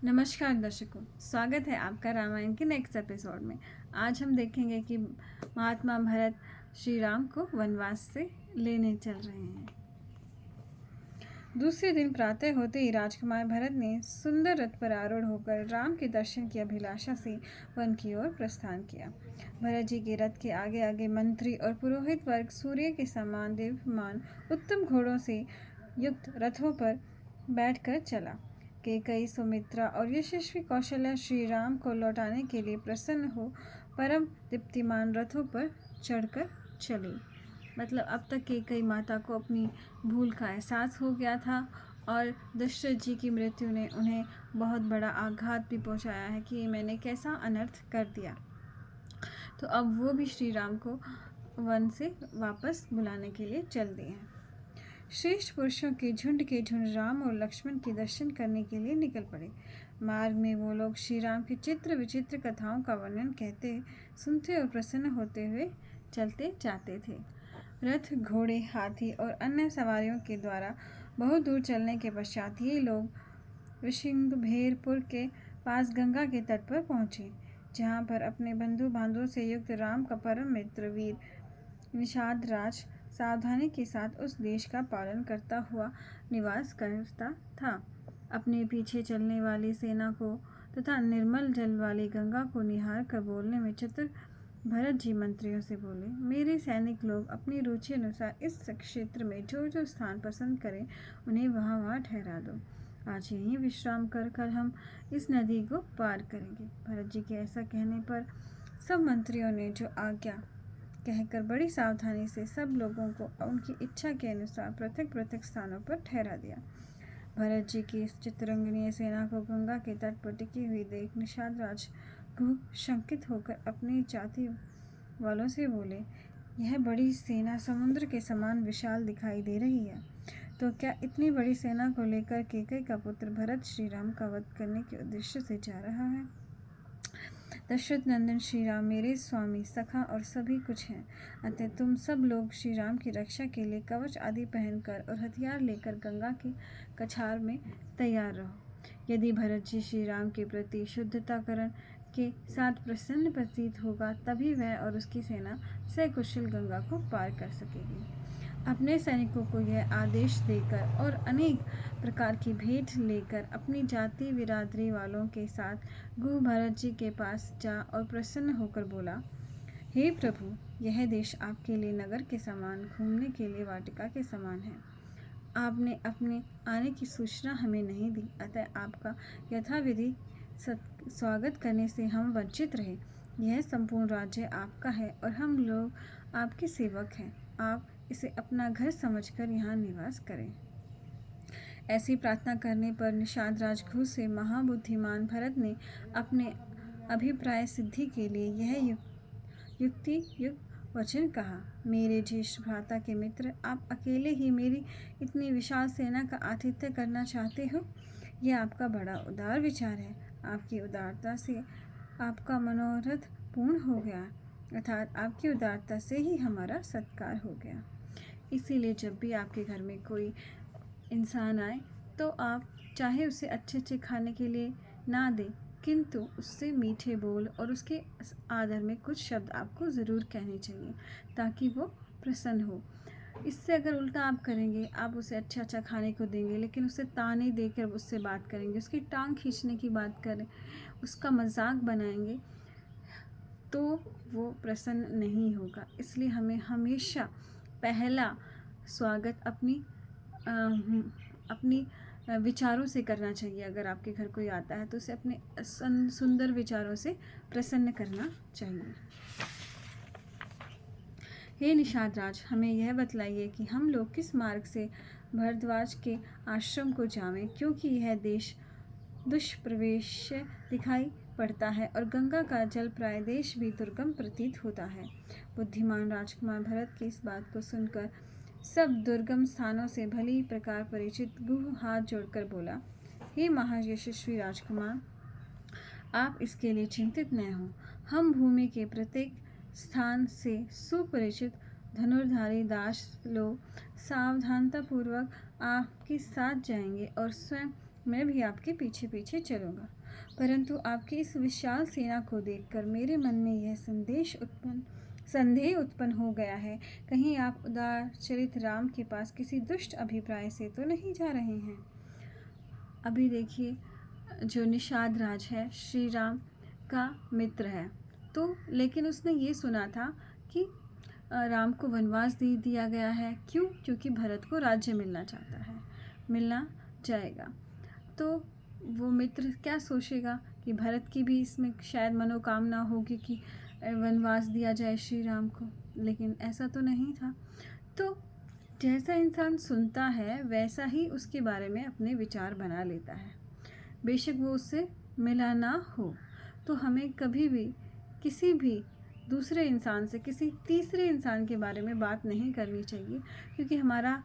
नमस्कार दर्शकों, स्वागत है आपका रामायण के नेक्स्ट एपिसोड में। आज हम देखेंगे कि महात्मा भरत श्री राम को वनवास से लेने चल रहे हैं। दूसरे दिन प्रातः होते ही राजकुमार भरत ने सुंदर रथ पर आरूढ़ होकर राम के दर्शन की अभिलाषा से वन की ओर प्रस्थान किया। भरत जी के रथ के आगे आगे मंत्री और पुरोहित वर्ग सूर्य के समान देवमान उत्तम घोड़ों से युक्त रथों पर बैठकर चला। कैकेयी, सुमित्रा और यशस्वी कौशल्या श्री राम को लौटाने के लिए प्रसन्न हो परम दीप्तिमान रथों पर चढ़कर चली। मतलब अब तक कैकेयी माता को अपनी भूल का एहसास हो गया था और दशरथ जी की मृत्यु ने उन्हें बहुत बड़ा आघात भी पहुंचाया है कि मैंने कैसा अनर्थ कर दिया। तो अब वो भी श्री राम को वन से वापस बुलाने के लिए चल दिए हैं। श्रेष्ठ पुरुषों के झुंड राम और लक्ष्मण के दर्शन करने के लिए निकल पड़े। मार्ग में वो लोग श्री राम की चित्र विचित्र कथाओं का वर्णन कहते, सुनते और प्रसन्न होते हुए चलते जाते थे। रथ, घोड़े, हाथी और अन्य सवारियों के द्वारा बहुत दूर चलने के पश्चात ये लोग ऋषिंगभेरपुर के पास गंगा के तट पर पहुँचे, जहाँ पर अपने बंधु बांधवों से युक्त राम का परम मित्र वीर निषाद राज सावधानी के साथ उस देश का पालन करता हुआ निवास करता था। अपने पीछे चलने वाली सेना को तथा निर्मल जल वाली गंगा को निहार कर बोलने में चतुर भरत जी मंत्रियों से बोले, मेरे सैनिक लोग अपनी रुचि अनुसार इस क्षेत्र में जो जो स्थान पसंद करें उन्हें वहाँ ठहरा दो। आज यहीं विश्राम कर कर हम इस नदी को पार करेंगे। भरत जी के ऐसा कहने पर सब मंत्रियों ने जो आज्ञा कहकर बड़ी सावधानी से सब लोगों को उनकी इच्छा के अनुसार पृथक पृथक स्थानों पर ठहरा दिया। भरत जी की इस चित्रंगनीय सेना को गंगा के तट पर टिकी हुई देख निषाद राज शंकित होकर अपनी जाति वालों से बोले, यह बड़ी सेना समुद्र के समान विशाल दिखाई दे रही है, तो क्या इतनी बड़ी सेना को लेकर कैकेयी का पुत्र भरत श्री राम का वध करने के उद्देश्य से जा रहा है? दशरथ नंदन श्री राम मेरे स्वामी, सखा और सभी कुछ हैं, अतः तुम सब लोग श्री राम की रक्षा के लिए कवच आदि पहनकर और हथियार लेकर गंगा के कछार में तैयार रहो। यदि भरत जी श्री राम के प्रति शुद्धताकरण के साथ प्रसन्न प्रतीत होगा, तभी वह और उसकी सेना सकुशल गंगा को पार कर सकेगी। अपने सैनिकों को यह आदेश देकर और अनेक प्रकार की भेंट लेकर अपनी जाति बिरादरी वालों के साथ गुरु भरत जी के पास जा और प्रसन्न होकर बोला, हे प्रभु, यह देश आपके लिए नगर के समान, घूमने के लिए वाटिका के समान है। आपने अपने आने की सूचना हमें नहीं दी, अतः आपका यथाविधि स्वागत करने से हम वंचित रहे। यह संपूर्ण राज्य आपका है और हम लोग आपके सेवक हैं। आप इसे अपना घर समझकर यहाँ निवास करें। ऐसी प्रार्थना करने पर निषाद राजघू से महाबुद्धिमान भरत ने अपने अभिप्राय सिद्धि के लिए यह युक्ति युक्त वचन कहा, मेरे ज्येष्ठ भ्राता के मित्र, आप अकेले ही मेरी इतनी विशाल सेना का आतिथ्य करना चाहते हो? यह आपका बड़ा उदार विचार है। आपकी उदारता से आपका मनोरथ पूर्ण हो गया, अर्थात आपकी उदारता से ही हमारा सत्कार हो गया। इसीलिए जब भी आपके घर में कोई इंसान आए तो आप चाहे उसे अच्छे अच्छे खाने के लिए ना दें, किंतु उससे मीठे बोल और उसके आदर में कुछ शब्द आपको ज़रूर कहने चाहिए, ताकि वो प्रसन्न हो। इससे अगर उल्टा आप करेंगे, आप उसे अच्छा अच्छा खाने को देंगे लेकिन उसे ताने देकर उससे बात करेंगे, उसकी टांग खींचने की बात करें, उसका मजाक बनाएंगे, तो वो प्रसन्न नहीं होगा। इसलिए हमें हमेशा पहला स्वागत अपनी विचारों से करना चाहिए। अगर आपके घर कोई आता है तो उसे अपने सुंदर विचारों से प्रसन्न करना चाहिए। हे निषाद राज, हमें यह बतलाइए कि हम लोग किस मार्ग से भरद्वाज के आश्रम को जावें, क्योंकि यह देश दुष्प्रवेश दिखाई पड़ता है और गंगा का जल प्राय देश भी दुर्गम प्रतीत होता है। बुद्धिमान राजकुमार भरत की इस बात को सुनकर सब दुर्गम स्थानों से भली प्रकार परिचित गुह हाथ जोड़कर बोला, हे महायशस्वी राजकुमार, आप इसके लिए चिंतित न हो। हम भूमि के प्रत्येक स्थान से सुपरिचित धनुर्धारी दास लोग सावधानतापूर्वक आपके साथ जाएंगे और स्वयं मैं भी आपके पीछे पीछे चलूँगा। परंतु आपकी इस विशाल सेना को देखकर मेरे मन में यह संदेह उत्पन्न हो गया है, कहीं आप उदार चरित राम के पास किसी दुष्ट अभिप्राय से तो नहीं जा रहे हैं। अभी देखिए, जो निषाद राज है श्री राम का मित्र है, तो लेकिन उसने ये सुना था कि राम को वनवास दे दिया गया है। क्यों? क्योंकि भरत को राज्य मिलना चाहता है, मिलना जाएगा। तो वो मित्र क्या सोचेगा कि भरत की भी इसमें शायद मनोकामना होगी कि वनवास दिया जाए श्री राम को, लेकिन ऐसा तो नहीं था। तो जैसा इंसान सुनता है वैसा ही उसके बारे में अपने विचार बना लेता है, बेशक वो उससे मिला ना हो। तो हमें कभी भी किसी भी दूसरे इंसान से किसी तीसरे इंसान के बारे में बात नहीं करनी चाहिए, क्योंकि हमारा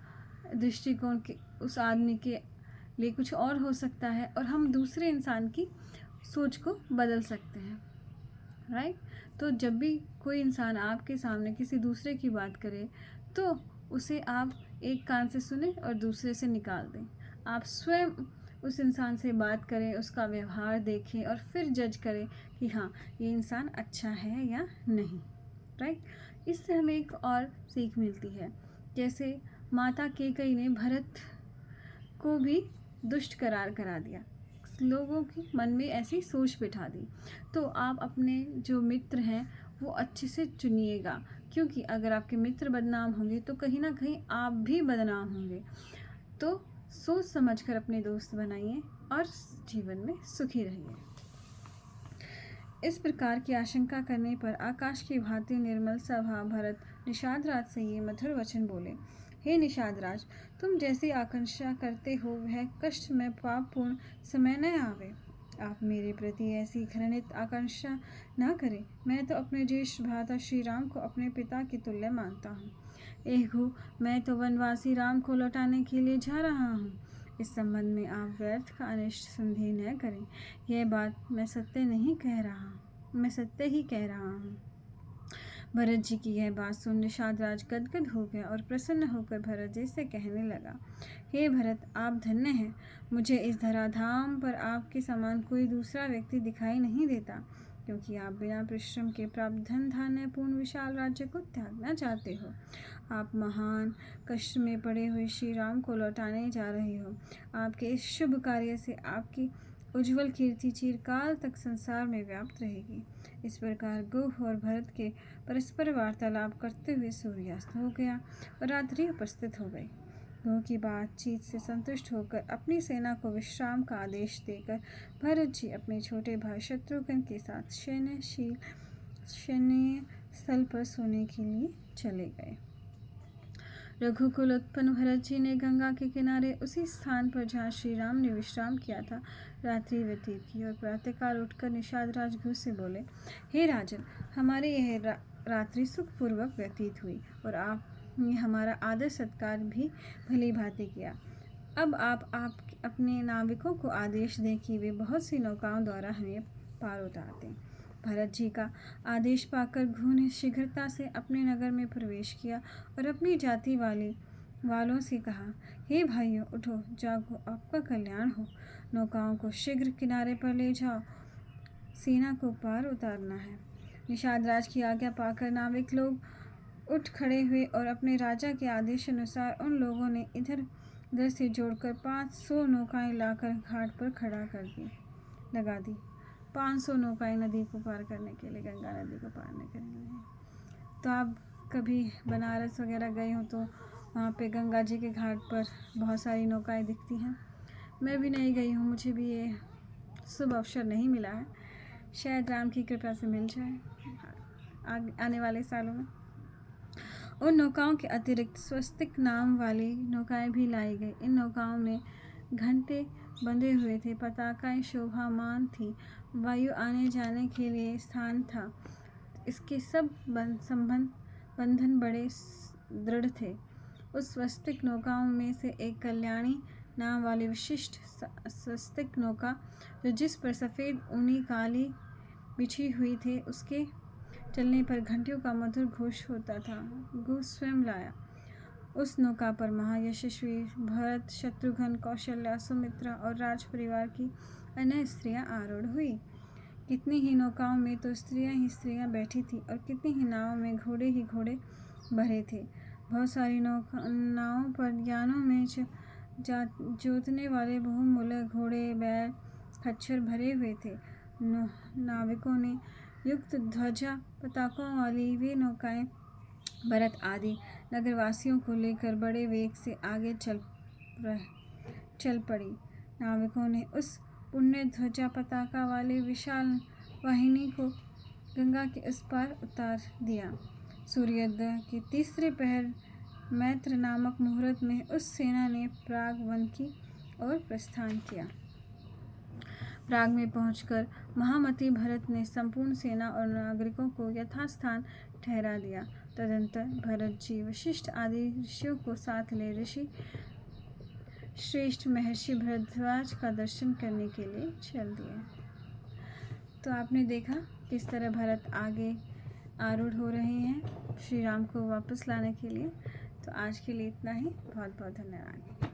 दृष्टिकोण के उस आदमी के लिए कुछ और हो सकता है और हम दूसरे इंसान की सोच को बदल सकते हैं, राइट। तो जब भी कोई इंसान आपके सामने किसी दूसरे की बात करे तो उसे आप एक कान से सुने और दूसरे से निकाल दें। आप स्वयं उस इंसान से बात करें, उसका व्यवहार देखें और फिर जज करें कि हाँ, ये इंसान अच्छा है या नहीं, राइट। इससे हमें एक और सीख मिलती है, जैसे माता कैकेयी ने भरत को भी दुष्ट करार करा दिया, लोगों की मन में ऐसी सोच बिठा दी। तो आप अपने जो मित्र हैं वो अच्छे से चुनिएगा, क्योंकि अगर आपके मित्र बदनाम होंगे तो कहीं ना कहीं आप भी बदनाम होंगे। तो सोच समझकर अपने दोस्त बनाइए और जीवन में सुखी रहिए। इस प्रकार की आशंका करने पर आकाश की भांति निर्मल सभा भरत निषाद राज से ये मधुर वचन बोले। हे निषाद राज, तुम जैसी आकांक्षा करते हो वह कष्ट में पापपूर्ण समय न आवे। आप मेरे प्रति ऐसी घृणित आकांक्षा न करें। मैं तो अपने ज्येष्ठ भ्राता श्री राम को अपने पिता की तुल्य मानता हूँ। एहू, मैं तो वनवासी राम को लौटाने के लिए जा रहा हूँ। इस संबंध में आप व्यर्थ का अनिष्ट संदेह न करें। यह बात मैं सत्य ही कह रहा हूँ। भरत जी की यह बात सुन निषाद राज गदगद हो गया और प्रसन्न होकर भरत जी से कहने लगा, हे भरत, आप धन्य हैं। मुझे इस धराधाम पर आपके समान कोई दूसरा व्यक्ति दिखाई नहीं देता, क्योंकि आप बिना परिश्रम के प्राप्त धन धान्य पूर्ण विशाल राज्य को त्यागना चाहते हो। आप महान कष्ट में पड़े हुए श्री राम को लौटाने जा रहे हो। आपके इस शुभ कार्य से आपकी उज्जवल कीर्ति चिरकाल तक संसार में व्याप्त रहेगी। इस प्रकार गुह और भरत के परस्पर वार्तालाप करते हुए सूर्यास्त हो गया और रात्रि उपस्थित हो गई। गुह की बातचीत से संतुष्ट होकर अपनी सेना को विश्राम का आदेश देकर भरत जी अपने छोटे भाई शत्रुघ्न के साथ सैन्य स्थल पर सोने के लिए चले गए। रघुकुल उत्पन्न भरत जी ने गंगा के किनारे उसी स्थान पर जहाँ श्री राम ने विश्राम किया था रात्रि व्यतीत की और प्रातःकाल उठकर निषाद राज घुस से बोले, हे राजन, हमारी यह रात्रि सुखपूर्वक व्यतीत हुई और आपने हमारा आदर सत्कार भी भली भांति किया। अब आप अपने नाविकों को आदेश दें कि वे बहुत सी नौकाओं द्वारा हमें पार उतार दें। भरत जी का आदेश पाकर घू ने शीघ्रता से अपने नगर में प्रवेश किया और अपनी जाति वालों से कहा, हे भाइयों, उठो, जागो, आपका कल्याण हो। नौकाओं को शीघ्र किनारे पर ले जाओ, सेना को पार उतारना है। निषाद राज की आज्ञा पाकर नाविक लोग उठ खड़े हुए और अपने राजा के आदेश अनुसार उन लोगों ने इधर उधर से जोड़कर 500 नौकाएं लाकर घाट पर खड़ा लगा दी। 500 नौकाएं नदी को पार करने के लिए, गंगा नदी को पार करने के लिए। तो आप कभी बनारस वगैरह गए हो तो वहाँ पे गंगा जी के घाट पर बहुत सारी नौकाएं दिखती हैं। मैं भी नहीं गई हूँ, मुझे भी ये शुभ अवसर नहीं मिला है। शायद राम की कृपा से मिल जाए आने वाले सालों में। उन नौकाओं के अतिरिक्त स्वस्तिक नाम वाली नौकाएं भी लाई गई। इन नौकाओं में घंटे बंधे हुए थे, पताकाएं शोभामान थी, वायु आने जाने के लिए स्थान था। इसके सब बंधन बड़े दृढ़ थे। उस स्वस्तिक नौकाओं में से एक कल्याणी नाम वाली विशिष्ट स्वस्तिक नौका, जो जिस पर सफ़ेद ऊनी काली बिछी हुई थी, उसके चलने पर घंटियों का मधुर घोष होता था, गो स्वयं लाया। उस नौका पर महायशस्वी भरत, शत्रुघ्न, कौशल्या, सुमित्रा और राज परिवार की अन्य स्त्रियां आरूढ़ हुई। कितनी ही नौकाओं में तो स्त्रियां ही स्त्रियां बैठी थी और कितनी ही नावों में घोड़े ही घोड़े भरे थे। बहुत सारी नावों पर यानों में जोतने वाले बहुमूल्य घोड़े, बैल, खच्चर भरे हुए थे। नाविकों ने युक्त ध्वजा पताकों वाली वे नौकाएं भरत आदि नगरवासियों को लेकर बड़े वेग से आगे चल पड़ी। नाविकों ने उस पुण्य ध्वजा पताका वाले विशाल वाहिनी को गंगा के उस पार उतार दिया। सूर्योदय के तीसरे पहर मैत्र नामक मुहूर्त में उस सेना ने प्राग वन की ओर प्रस्थान किया। प्राग में पहुंचकर महामती भरत ने संपूर्ण सेना और नागरिकों को यथास्थान ठहरा दिया। तदंतर भरत जी वशिष्ठ आदि ऋषियों को साथ ले ऋषि श्रेष्ठ महर्षि भरद्वाज का दर्शन करने के लिए चल दिए। तो आपने देखा किस तरह भरत आगे आरूढ़ हो रहे हैं श्री राम को वापस लाने के लिए। तो आज के लिए इतना ही। बहुत बहुत धन्यवाद।